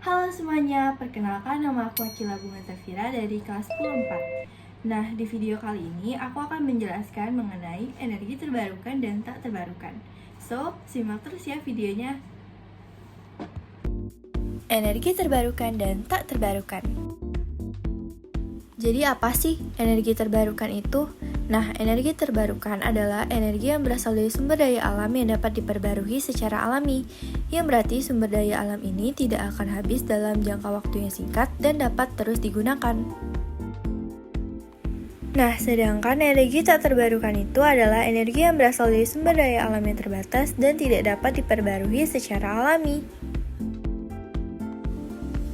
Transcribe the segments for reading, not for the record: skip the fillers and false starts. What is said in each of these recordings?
Halo semuanya, perkenalkan nama aku Akila Bunga Zafira dari kelas 10-4. Nah, di video kali ini aku akan menjelaskan mengenai energi terbarukan dan tak terbarukan. So, simak terus ya videonya. Energi terbarukan dan tak terbarukan. Jadi apa sih energi terbarukan itu? Nah, energi terbarukan adalah energi yang berasal dari sumber daya alam yang dapat diperbarui secara alami. Yang berarti sumber daya alam ini tidak akan habis dalam jangka waktu yang singkat dan dapat terus digunakan. Nah, sedangkan energi tak terbarukan itu adalah energi yang berasal dari sumber daya alam yang terbatas dan tidak dapat diperbarui secara alami.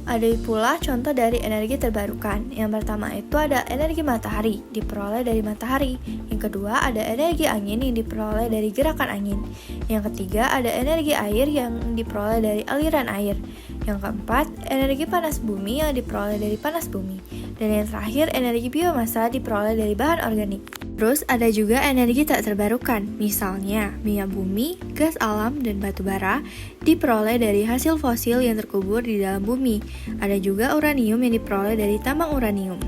Ada pula contoh dari energi terbarukan. Yang pertama itu ada energi matahari, diperoleh dari matahari. Yang kedua ada energi angin yang diperoleh dari gerakan angin. Yang ketiga ada energi air yang diperoleh dari aliran air. Yang keempat, energi panas bumi yang diperoleh dari panas bumi. Dan yang terakhir, energi biomasa diperoleh dari bahan organik. Terus ada juga energi tak terbarukan, misalnya minyak bumi, gas alam, dan batu bara diperoleh dari hasil fosil yang terkubur di dalam bumi. Ada juga uranium yang diperoleh dari tambang uranium.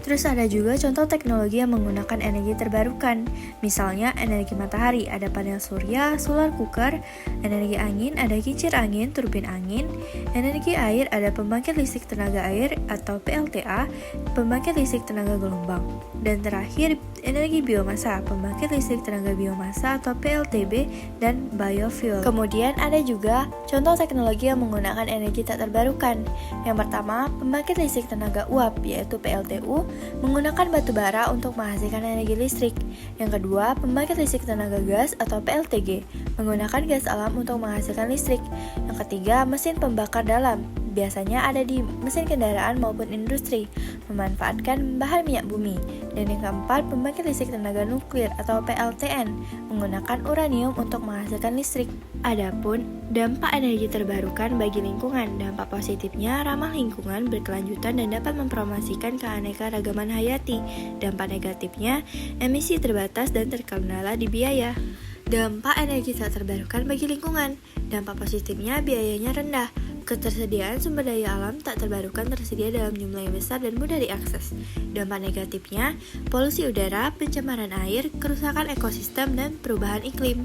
Terus ada juga contoh teknologi yang menggunakan energi terbarukan, misalnya energi matahari, ada panel surya, solar cooker, energi angin, ada kincir angin, turbin angin, energi air, ada pembangkit listrik tenaga air atau PLTA, pembangkit listrik tenaga gelombang, dan terakhir energi biomasa, pembangkit listrik tenaga biomasa atau PLTB, dan biofuel. Kemudian ada juga contoh teknologi yang menggunakan energi tak terbarukan. Yang pertama, pembangkit listrik tenaga uap, yaitu PLTU, menggunakan batu bara untuk menghasilkan energi listrik. Yang kedua, pembangkit listrik tenaga gas atau PLTG, menggunakan gas alam untuk menghasilkan listrik. Yang ketiga, mesin pembakar dalam, biasanya ada di mesin kendaraan maupun industri, memanfaatkan bahan minyak bumi. Dan yang keempat, pembangkit listrik tenaga nuklir atau PLTN, menggunakan uranium untuk menghasilkan listrik. Adapun dampak energi terbarukan bagi lingkungan, dampak positifnya ramah lingkungan, berkelanjutan, dan dapat mempromosikan keanekaragaman hayati. Dampak negatifnya, emisi terbatas dan terkendala di biaya. Dampak energi tak terbarukan bagi lingkungan, dampak positifnya biayanya rendah. Ketersediaan sumber daya alam tak terbarukan tersedia dalam jumlah yang besar dan mudah diakses. Dampak negatifnya, polusi udara, pencemaran air, kerusakan ekosistem, dan perubahan iklim.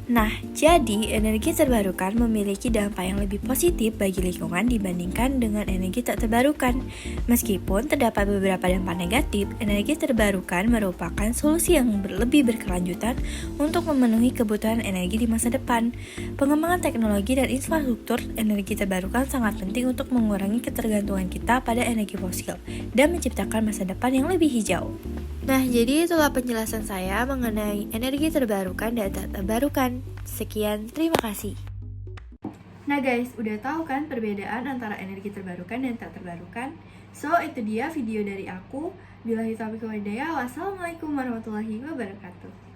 Nah, jadi energi terbarukan memiliki dampak yang lebih positif bagi lingkungan dibandingkan dengan energi tak terbarukan. Meskipun terdapat beberapa dampak negatif, energi terbarukan merupakan solusi yang lebih berkelanjutan untuk memenuhi kebutuhan energi di masa depan. Pengembangan teknologi dan infrastruktur energi terbarukan sangat penting untuk mengurangi ketergantungan kita pada energi fosil dan menciptakan masa depan yang lebih hijau. Nah, jadi itulah penjelasan saya mengenai energi terbarukan dan tak terbarukan. Sekian, terima kasih. Nah guys, udah tahu kan perbedaan antara energi terbarukan dan tak terbarukan? So, itu dia video dari aku. Billahi taufiq wal hidayah. Wassalamualaikum warahmatullahi wabarakatuh.